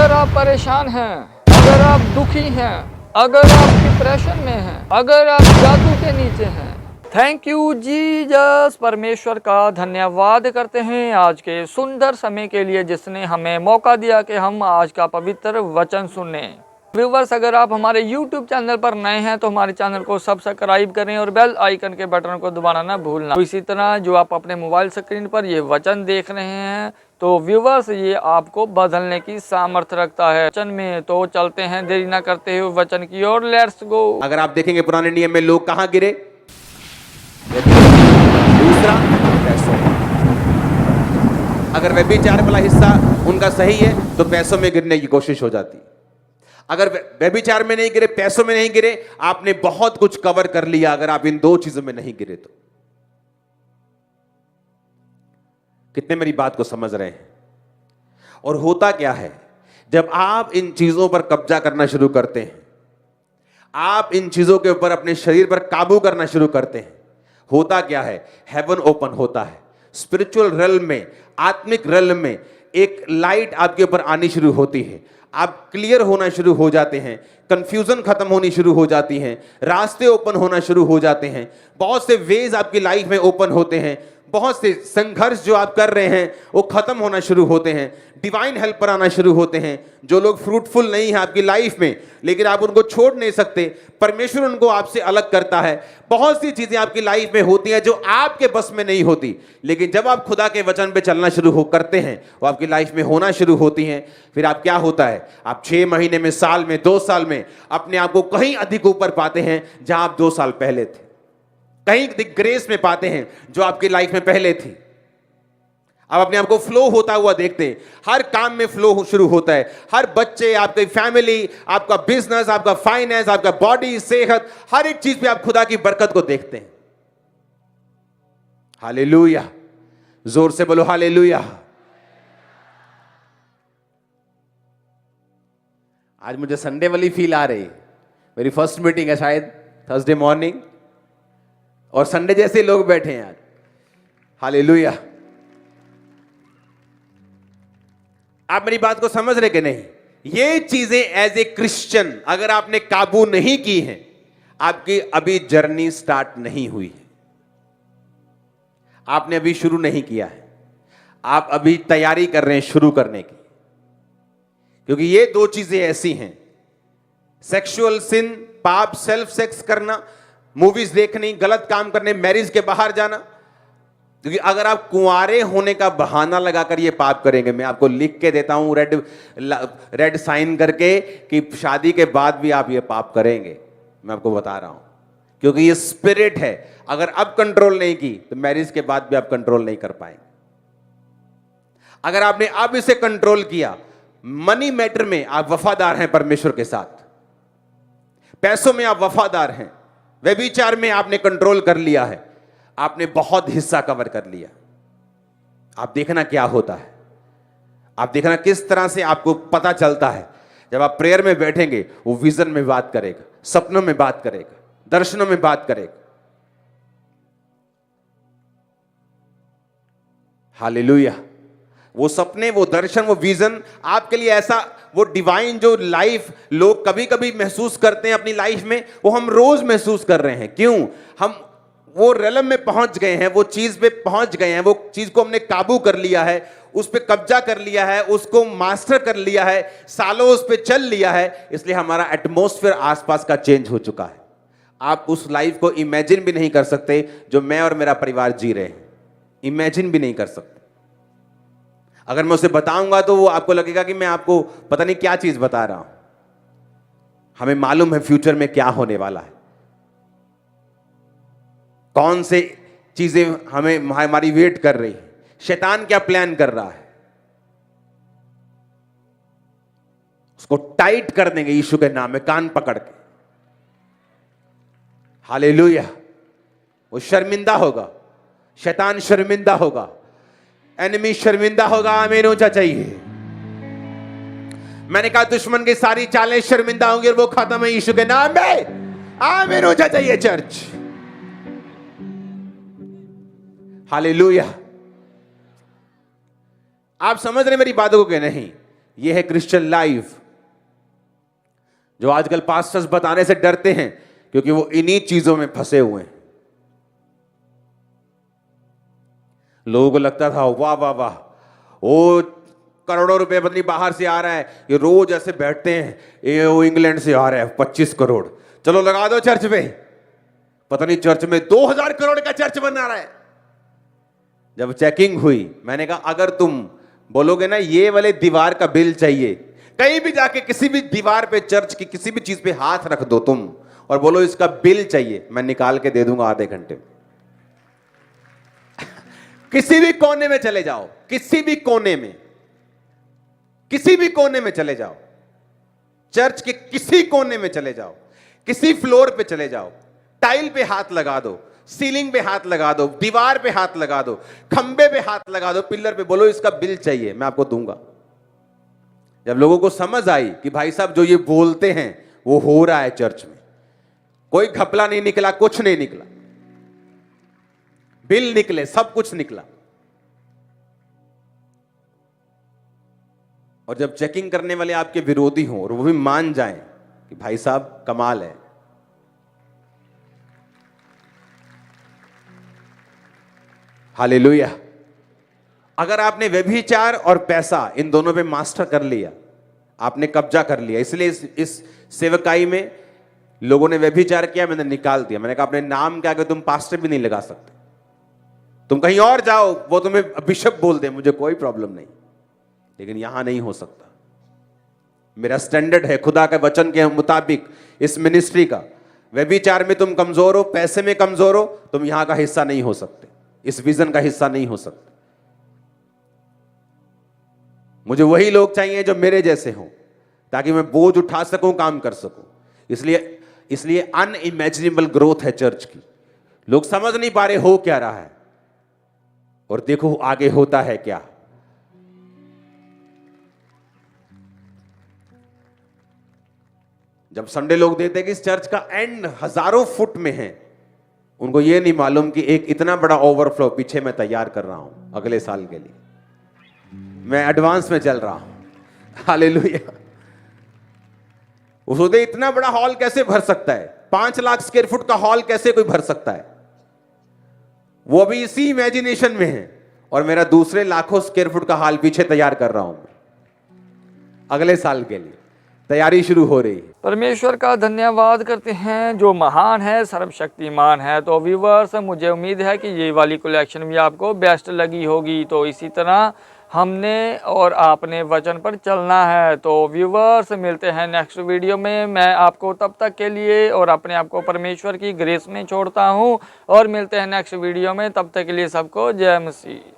अगर आप परेशान हैं, अगर आप दुखी हैं, अगर आप डिप्रेशन में हैं, अगर आप जादू के नीचे हैं, थैंक यू जीसस, परमेश्वर का धन्यवाद करते हैं आज के सुंदर समय के लिए जिसने हमें मौका दिया कि हम आज का पवित्र वचन सुने। व्यूवर्स, अगर आप हमारे YouTube चैनल पर नए हैं तो हमारे चैनल को सब्सक्राइब करें और बेल आइकन के बटन को दबाना ना भूलना। इसी तरह जो आप अपने मोबाइल स्क्रीन पर ये वचन देख रहे हैं तो व्यूवर्स ये आपको बदलने की सामर्थ्य रखता है। वचन में तो चलते हैं देरी ना करते हुए वचन की ओर, लेट्स गो। अगर आप देखेंगे पुराने नियम में लोग कहां गिरे? दूसरा, पैसों में। अगर व्यभिचार वाला हिस्सा उनका सही है तो पैसों में गिरने की कोशिश हो जाती। अगर व्यभिचार में नहीं गिरे, पैसों में नहीं गिरे, आपने बहुत कुछ कवर कर लिया। अगर आप इन दो चीजों में नहीं गिरे तो कितने मेरी बात को समझ रहे हैं? और होता क्या है जब आप इन चीजों पर कब्जा करना शुरू करते हैं, आप इन चीजों के ऊपर अपने शरीर पर काबू करना शुरू करते हैं, होता क्या है? हेवन ओपन होता है। स्पिरिचुअल रेल्म में, आत्मिक रेल्म में एक लाइट आपके ऊपर आनी शुरू होती है। आप क्लियर होना शुरू हो जाते हैं, कंफ्यूजन खत्म होनी शुरू हो जाती हैं, रास्ते ओपन होना शुरू हो जाते हैं, बहुत से वेज आपकी लाइफ में ओपन होते हैं, बहुत से संघर्ष जो आप कर रहे हैं वो खत्म होना शुरू होते हैं, डिवाइन हेल्प पर आना शुरू होते हैं। जो लोग फ्रूटफुल नहीं हैं आपकी लाइफ में लेकिन आप उनको छोड़ नहीं सकते, परमेश्वर उनको आपसे अलग करता है। बहुत सी चीजें आपकी लाइफ में होती हैं जो आपके बस में नहीं होती, लेकिन जब आप खुदा के वचन पे चलना शुरू करते हैं वो आपकी लाइफ में होना शुरू होती हैं। फिर आप क्या होता है, आप 6 महीने में, साल में, 2 साल में अपने आप को कहीं अधिक ऊपर पाते हैं जहां आप 2 साल पहले थे। कहीं ग्रेस में पाते हैं जो आपकी लाइफ में पहले थी। अब अपने आप को फ्लो होता हुआ देखते हैं, हर काम में फ्लो शुरू होता है। हर बच्चे, आपकी फैमिली, आपका बिजनेस, आपका फाइनेंस, आपका बॉडी, सेहत, हर एक चीज पे आप खुदा की बरकत को देखते हैं। हालेलुया, जोर से बोलो हालेलुया। आज मुझे संडे वाली फील आ रही। मेरी फर्स्ट मीटिंग है शायद थर्सडे मॉर्निंग और संडे जैसे लोग बैठे हैं आज। हालेलुया। आप मेरी बात को समझ रहे कि नहीं? ये चीजें एज ए क्रिश्चियन अगर आपने काबू नहीं की हैं, आपकी अभी जर्नी स्टार्ट नहीं हुई है, आपने अभी शुरू नहीं किया है, आप अभी तैयारी कर रहे हैं शुरू करने की। क्योंकि ये 2 चीजें ऐसी हैं, सेक्सुअल सिन, पाप, सेल्फ सेक्स करना, मूवीज देखनी, गलत काम करने, मैरिज के बाहर जाना। क्योंकि अगर आप कुंवारे होने का बहाना लगाकर ये पाप करेंगे, मैं आपको लिख के देता हूं रेड साइन करके कि शादी के बाद भी आप ये पाप करेंगे, मैं आपको बता रहा हूं। क्योंकि ये स्पिरिट है, अगर अब कंट्रोल नहीं की तो मैरिज के बाद भी आप कंट्रोल नहीं कर पाएंगे। अगर आपने अब इसे कंट्रोल किया, मनी मैटर में आप वफादार हैं परमेश्वर के साथ, पैसों में आप वफादार हैं, व्यभिचार में आपने कंट्रोल कर लिया है, आपने बहुत हिस्सा कवर कर लिया। आप देखना क्या होता है, आप देखना किस तरह से आपको पता चलता है। जब आप प्रेयर में बैठेंगे वो विजन में बात करेगा, सपनों में बात करेगा, दर्शनों में बात करेगा। हालेलुया। वो सपने, वो दर्शन, वो विजन आपके लिए ऐसा, वो डिवाइन जो लाइफ लोग कभी कभी महसूस करते हैं अपनी लाइफ में, वो हम रोज महसूस कर रहे हैं। क्यों? हम वो रेलम में पहुंच गए हैं, वो चीज पे पहुंच गए हैं, वो चीज को हमने काबू कर लिया है, उस पे कब्जा कर लिया है, उसको मास्टर कर लिया है, सालों उस पे चल लिया है। इसलिए हमारा एटमॉस्फेयर आसपास का चेंज हो चुका है। आप उस लाइफ को इमेजिन भी नहीं कर सकते जो मैं और मेरा परिवार जी रहे हैं, इमेजिन भी नहीं कर सकते। अगर मैं उसे बताऊंगा तो वो आपको लगेगा कि मैं आपको पता नहीं क्या चीज बता रहा हूं। हमें मालूम है फ्यूचर में क्या होने वाला है, कौन से चीजें हमें हमारी वेट कर रही है, शैतान क्या प्लान कर रहा है, उसको टाइट कर देंगे यीशु के नाम में, कान पकड़ के। हालेलुया। वो शर्मिंदा होगा, शैतान शर्मिंदा होगा, एनिमी शर्मिंदा होगा। आमीन ऊंचा चाहिए। मैंने कहा दुश्मन की सारी चालें शर्मिंदा होंगी और वो खत्म है यीशु के नाम में। आमीन ऊंचा चाहिए चर्च। हालेलुया। आप समझ रहे मेरी बातों को कि नहीं? ये है क्रिश्चियन लाइफ, जो आजकल पास्टर्स बताने से डरते हैं क्योंकि वो इन्हीं चीजों में फंसे हुए हैं। लोगों को लगता था वाह वाह वाह, वो करोड़ों रुपए पत्नी बाहर से आ रहा है, ये रोज ऐसे बैठते हैं, ये वो इंग्लैंड से आ रहा है 25 करोड़, चलो लगा दो चर्च में। पता नहीं चर्च में 2000 करोड़ का चर्च बना रहा है। जब चेकिंग हुई, मैंने कहा अगर तुम बोलोगे ना ये वाले दीवार का बिल चाहिए, कहीं भी जाके किसी भी दीवार पे, चर्च की किसी भी चीज पे हाथ रख दो तुम और बोलो इसका बिल चाहिए, मैं निकाल के दे दूंगा आधे घंटे में। किसी भी कोने में चले जाओ, किसी भी कोने में, किसी भी कोने में चले जाओ, चर्च के किसी कोने में चले जाओ, किसी फ्लोर पे चले जाओ, टाइल पे हाथ लगा दो, सीलिंग पे हाथ लगा दो, दीवार पे हाथ लगा दो, खंबे पे हाथ लगा दो, पिलर पे, बोलो इसका बिल चाहिए, मैं आपको दूंगा। जब लोगों को समझ आई कि भाई साहब जो ये बोलते हैं वो हो रहा है चर्च में, कोई घपला नहीं निकला, कुछ नहीं निकला, बिल निकले, सब कुछ निकला। और जब चेकिंग करने वाले आपके विरोधी हों और वो भी मान जाएं कि भाई साहब कमाल है, हालेलुया। अगर आपने व्यभिचार और पैसा इन दोनों पे मास्टर कर लिया, आपने कब्जा कर लिया, इसलिए इस सेवकाई में लोगों ने व्यभिचार किया, मैंने निकाल दिया। मैंने कहा अपने नाम के आगे तुम पास्टर भी नहीं लगा सकते, तुम कहीं और जाओ, वो तुम्हें बिशप बोल दे, मुझे कोई प्रॉब्लम नहीं, लेकिन यहां नहीं हो सकता। मेरा स्टैंडर्ड है खुदा के वचन के मुताबिक इस मिनिस्ट्री का। व्यभिचार में तुम कमजोर हो, पैसे में कमजोर हो, तुम यहां का हिस्सा नहीं हो सकते, इस विजन का हिस्सा नहीं हो सकते। मुझे वही लोग चाहिए जो मेरे जैसे हों, ताकि मैं बोझ उठा सकूं, काम कर सकूं। इसलिए अनइमेजिनेबल ग्रोथ है चर्च की। लोग समझ नहीं पा रहे हो क्या रहा है, और देखो आगे होता है क्या। जब संडे लोग देते हैं कि इस चर्च का एंड हजारों फुट में है, उनको यह नहीं मालूम कि एक इतना बड़ा ओवरफ्लो पीछे मैं तैयार कर रहा हूं अगले साल के लिए। मैं एडवांस में चल रहा हूं, हालेलुया। वो सोचते इतना बड़ा हॉल कैसे भर सकता है, 5 लाख स्क्वायर फुट का हॉल कैसे कोई भर सकता है। वो अभी इसी इमेजिनेशन में है, और मेरा दूसरे लाखों स्क्वायर फुट का हॉल पीछे तैयार कर रहा हूं अगले साल के लिए। तैयारी शुरू हो रही है। परमेश्वर का धन्यवाद करते हैं जो महान है, सर्वशक्तिमान है। तो व्यूवर्स, मुझे उम्मीद है कि ये वाली कलेक्शन भी आपको बेस्ट लगी होगी। तो इसी तरह हमने और आपने वचन पर चलना है। तो व्यूवर्स, मिलते हैं नेक्स्ट वीडियो में। मैं आपको तब तक के लिए और अपने आप को परमेश्वर की ग्रेस में छोड़ता हूँ, और मिलते हैं नेक्स्ट वीडियो में। तब तक के लिए सबको जय मसीह।